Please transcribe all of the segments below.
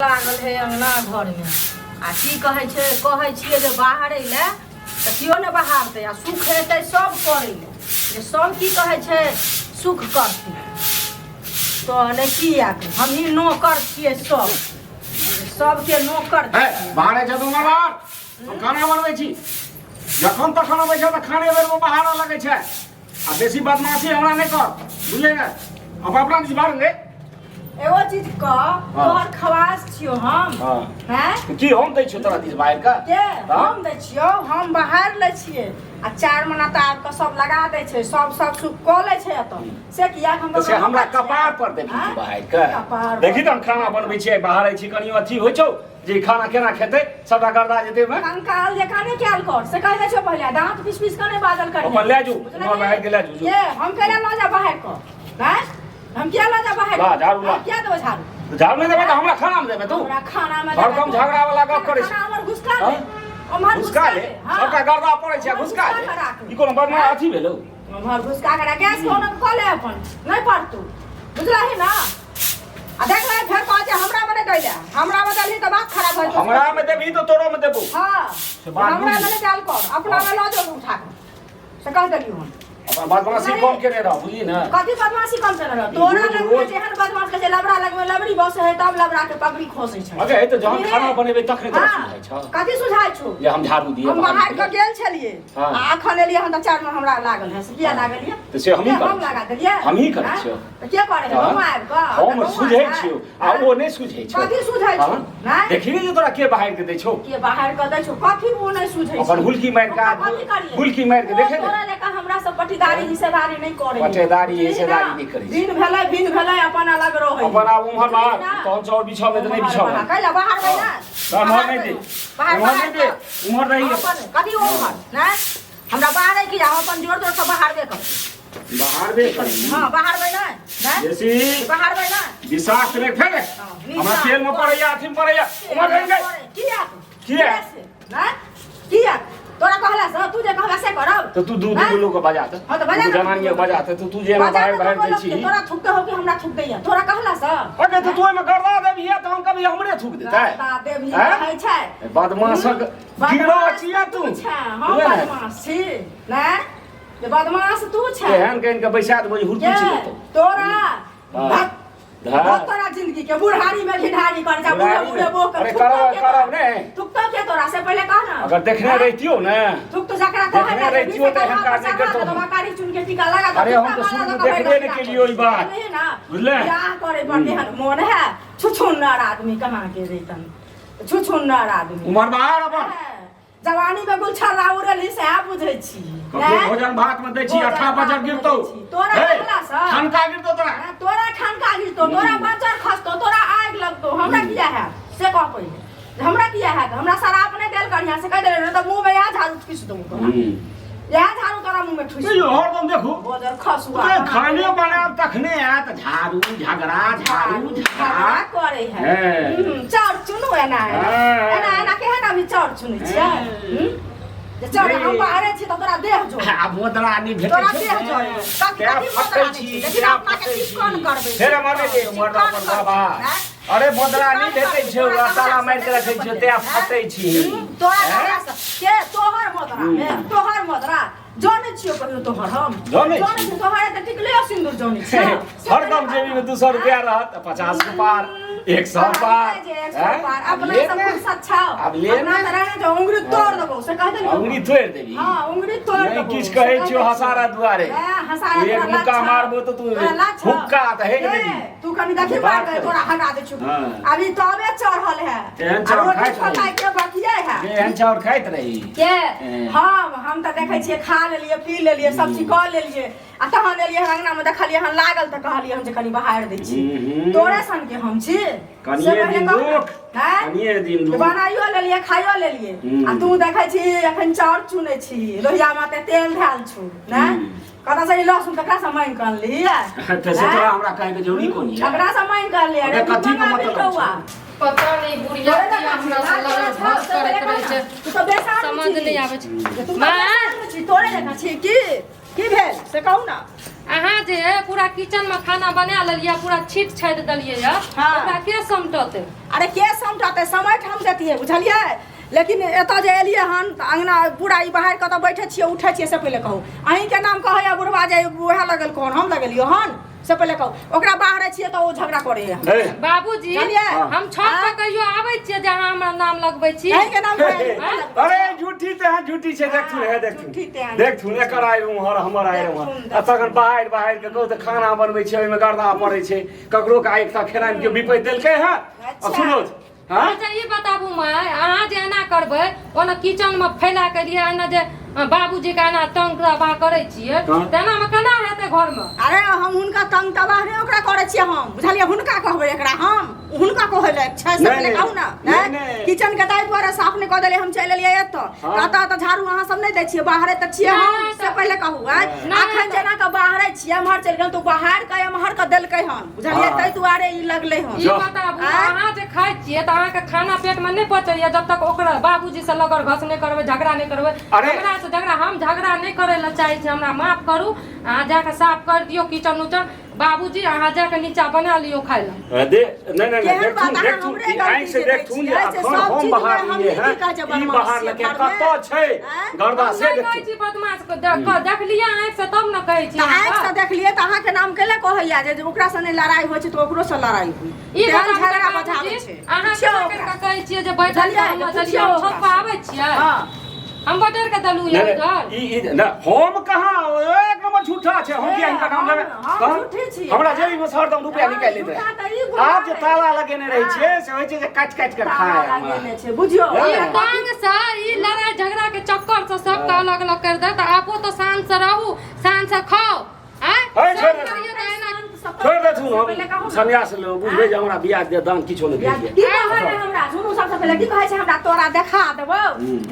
लागल है अंगना घर में आ की कहे छिए जे बाहर अइले त कियो ने बहारते आ सुख हेतै सब करे जे सब की कहे छै सुख करते तो ने की आके हम ही नौकर छिए सबके नौकर बाहर छै तुम बाहर हम खाना बनबै छी जखन तक खाना बैठे त खाने बेर में बाहर लगे छै आ बेसी बदमाशी हमरा नहीं कर बुझले ने अब अपना बाहर ले एगो चीज का तोहर खवास छियो हम हैं की हम दै छियो तोरा दिस बाहर का के हम दै छियो हम बाहर ले छिए आ 4 महीना तार के सब लगा दै छै सब सुख क ले छै एत से किया हम से हमरा कपार पर देबी बाहर का देखि त हम खाना बनबै छियै बाहर छी कनी अथी होइ छौ जे खाना केना खेतै सबटा गर्दा जेतै में कंकाल जे खाने केल कर से कह दे छौ पहले दांत पिस कने बादल कर अपन ले जो मोर बाहर के ले जो ये हम केला न जा बाहर को हैं हम क्या ला जा बाहर ला झाड़ू ला क्या देबो झाड़ू झाड़ू नहीं देबे त हमरा खाना में देबे तू हमरा खाना में हर कम झगड़ा वाला गप करे छै हमर घुसका दे हमर घुसका ले सबटा गर्दा पड़े छै घुसका ले ई कोनो बदमा अथी भेलौ हमर घुसका करा गैस कोन क ले अपन नहीं पड़तू बुझला है ना आ देख ले फेर कह जे हमरा में दैला हमरा में दलही त बात खराब होय हमरा में देबी तो तोरो में देबो हां हमरा में डाल कर अपना में ल जो उठा से कह देलियो हम अपन बदमाशी कम करे रह बुझी ना कथि बदमाशी कम करे रह तोरा लग में जेहन बदमाश के लबड़ा लगवे लबड़ी बस है तब लबड़ा के पगड़ी खोसे छै अगे त जहन खाना बनेबे तखने तोरा सुझाय छ कथि सुझाय छौ जे हम झाड़ू दिए हम बाहर के गेल छलिए आ अखन एलिए हम त 4 में हमरा लागल है से किया लागल है त से हम लगा देलिए हम ही करे छियो त के करे है हम आब का हम सुझै छियो आ ओ नहीं सुझै छ कथि सुझाय छौ नहीं देखि जे तोरा के बाहर के दै छौ के बाहर के दै छौ कथि वो नहीं सुझै छ अपन हुलकी मार का हुलकी मार के देखे तोरा लेका हमरा सब पटीदारी हिस्सेदारी नहीं करे पटेदारी हिस्सेदारी नहीं करे दिन भेलै अपन अलग रहै अपन आब उम्हर बाहर कौन सा और बिछाव में तो नहीं बिछाव कैला बाहर गई ना उम्हर नहीं दे उम्हर नहीं दे उम्हर नहीं कथि उम्हर ना हमरा बाहर की हम अपन जोर जोर से बाहर दे कर बाहर दे कर हां बाहर गई ना जैसी बाहर गई ना विशाख में फेंक हमरा तेल में पड़ैया अथी में पड़ैया उम्हर नहीं गई किया ना किया तोरा कहला से तू जे कहला से करब तो तू दूध लोग को बजा त हां तो बजा जनानी बजा त तू जे ना बाहर दै छी तोरा थुक हो कि हमरा थुक दैया तोरा कहला से अरे तो तू में गर्दा देबिया त हम कभी हमरे थुक देतै गर्दा देबिया कहै छै बदमाशक गिरो छिया तू हां बदमाश छी ना जे बदमाश तू छै एहन कहीं के बैसा देबो हुरतू छी तोरा तोरा जिंदगी के बुढ़ारी में घिढारी कर जा बुढ़े बो कर अरे करब ने थुक तो के तोरा से पहले कह ना अगर देखने रहतियो ना थुक तो जकरा कहे देखने रहतियो त हम काट नहीं करतो दवाकारी चुन के टीका लगा अरे हम तो शुरू में देखबे नहीं केलियो ई बात बुझले क्या करे बड़े मन है छुछुन्नर आदमी कहां के रेतन छुछुन्नर आदमी उमर बाहर अपन जवानी में गुलछर राउरली से आ बुझै छी भोजन भात में दै छी 18 बजे गिरतो तोरा कहला सा ठनका गिरतो तोरा ठनका गिरतो तोरा बचर खसतो तोरा आग लगतो हमरा किया है से कह पहिले हमरा किया है हमरा शराब ने देल करिया से कह दे त मुंह में या झाड़ू ठुस दो तोरा या झाड़ू तोरा मुंह में ठुस यो हरदम देखू बजर खसुआ खाने बनाब तखने आत झाड़ू झगड़ा करे है चार चुनो है ना एना के है ना भी चार चुनै छियै चल हम बाहरे छी त तोरा देह जो आ मोदरा नहीं भेटै तोरा देह जो कथि मोदरा छी लेकिन अपना के चिकन करबै फेर मरे दे मोदरा पर बाबा अरे मोदरा नहीं भेटै छै ताला मार के रखै छै ते फटै छी तोरा के तोहर मोदरा जाने छियो कहियो तोहर हम जाने तोहर त टिकले सिंदूर जाने छी हरदम जेबी में 200 रुपया रहत 50 के पार 100 पार अपना सब फुर्सत छौ अपना तरह जो उंगली तोड़ देबो से कह देली उंगली तोड़ देबी हां उंगली तोड़ देबो किछ कहै छियो हसारा दुआरे एक मुक्का मारबो तो तू हुक्का त हे देबी तू कनी देखि मार दे तोरा हटा दे छु अभी तबे चढ़ल है एहन चाउर खाइ के बकिए है एहन चाउर खाइत रही के हम त देखै छियै खा लेलिए पी लेलिए सब चीज क लेलिए आ तहन एलिए अंगना में देखलिए हन लागल त कहलिए हम जे कनी बाहर दै छी तोरे सन के हम छी कनिए दिन दुख कनिए दिन दुख बनाइयो लेलिए खाइयो लेलिए आ तू देखै छी एखन चाउर चुनै छी लोहिया में ते तेल धाल छु ना कता से लहसुन ककरा से मांग कर ली त से तोरा हमरा कहे के जरूरी कोनी है ककरा से मांग कर ले अरे कथि के मतलब पता नहीं बुढ़िया हमरा से लगे भाग करत रहे छै तू तो बेकार समझ नहीं आवे छै मां तोरे देखा छी की भेल से कहू ना अहाँ जे पूरा किचन में खाना बना लेलिए पूरा छीट छाट देलिए हाँ। ओकरा के समटते अरे के समझते समय हम देतियै बुझलियै लेकिन एतऽ जे एलियै हन तऽ अंगना पूरा ई बाहर कतऽ बैठे छियै उठे छियै से पहिले कहू अहींके नाम कहैया बुढ़वा जे उएह लगल कोन हम लगेलियो हन से पहिले कहू ओकरा बाहर छियै तऽ ओ झगड़ा करे है बाबूजी चलिए। हम छत पर कहियो आबै छियै जहाँ हमरा नाम लगबै छी अहींके नाम कहैया अरे झूठी ते है झूठी छे देखथुन है झूठी ते हैं। देखथुन एकर आइ रूम हर हमर आइ रूम आ तखन बाहर बाहर के कहू त खाना बनबै छै ओइमे गर्दा पड़ै छै ककरो के आइ तक खेनाइ के विपैत देलकै है आ सुनो हां अच्छा ई बताबू माय अहाँ जे एना करबै ओना किचन में फैला के लिए एना जे बाबूजी के एना तंग तबाह करै छियै तेना में केना हेतै घर में अरे हम हुनका तंग तबाह नहि ओकरा करै छियै हम बुझलियै हुनका कहबै एकरा हम हुनका कहै ले छै से पहिले कहू ना किचन के ताहि दुआरे साफ नहि कऽ देलियै हम चलि एलियै एतऽ कहता तऽ झाड़ू अहाँ सब नहि दै छियै बाहरे तऽ छियै हम से पहिले कहू अखन जेना के बाहरे छियै एम्हर चलि गेल तऽ बाहर के एम्हर के देलकै हन बुझलियै ताहि दुआरे ई लगलै हन ई बताबू अहाँ जे खाइ छियै तऽ अहाँके खाना पेट में नहीं पचैया जब तक ओकरा बाबूजी से लगर घस नहीं करबै झगड़ा नहीं करबै हमरा से झगड़ा हम झगड़ा नहीं करे ला चाहे छी हमरा माफ करू अहाँ जाके साफ कर दियो किचन उचन बाबूजी अहाँ जाके नीचा बना लियो खाइ ला दे नहीं देखथुन आइ से देखथुन जे अखन हम बाहर लिए हैं ई बाहर लगे कतौ छै गर्दा से कहै छी बदमाश को देख लिया आँख से तब न कहै छी आँख से देख लिए तऽ अहाँ के नाम केले कहैया जे ओकरा से नहीं लड़ाई होइ छै तऽ ओकरो से लड़ाई हुई ई झगड़ा बजाबै छै अहाँ के कहै छियै जे बैठल चलिए छत पर आबै छियै हम बटर के दलू इधर ई न हम कहां एक नंबर झूठा छै हम किया इनका नाम लेबै झूठी छी हमरा जेबी में सरदम रुपया निकाल लेते आप जे ताला लगेने रहै छियै से होइ छै जे काट के खाए लगेने छै बुझियो ई तंग से ई लड़ाई झगड़ा के चक्कर से सबके अलग अलग कर दे त आपो तो शांत से रहू शांत से खाओ छोड़ देथुन हम सन्यास ले बुझबै जे हमरा बियाह दे दान किछो नहि भेल की कहै है हमरा सुनू सबसे पहिले की कहै छै हमरा तोरा देखा देबौ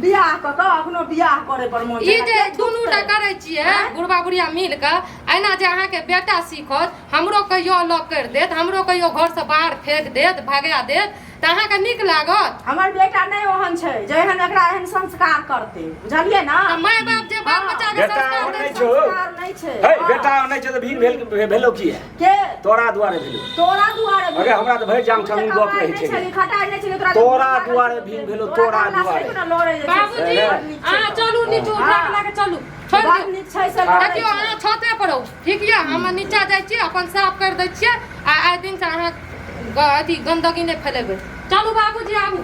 बियाह क के अखनो बियाह करे पर मोन ई जे दुनूटा करै छियै बुढ़बा बुढ़िया मिल के एना जे अहाँ के बेटा सीखत हमरो कहियो अलग कर देत हमरो कहियो घर से बाहर फेंक देत भगा देत त अहाँ के नीक लागत हमर बेटा नहि ओहन छै जेहन एकरा एहन संस्कार करते बुझलियै ना माय बाप जे बाप बच्चा के संस्कार दै छै संस्कार नहि छै हे बेटा नहि छै त भीन भेलो की है के तोरा दुआरे भेलो तोरा दुआरे अरे हमरा त भरि जाम ठंग गप रहै छै खटाई नहि छै तोरा दुआरे भीन भेलो तोरा दुआरे बाबूजी अहाँ चलू नीचे उठा के लाके चलू छोड़ दियौ देखियो अहाँ छते पर हो ठीक ये हम नीचा जाइ छी अपन साफ कर दै छियै आ आइ दिन से अहाँ अथी गंदगी नहीं फैलेबै चलू बाबूजी आबू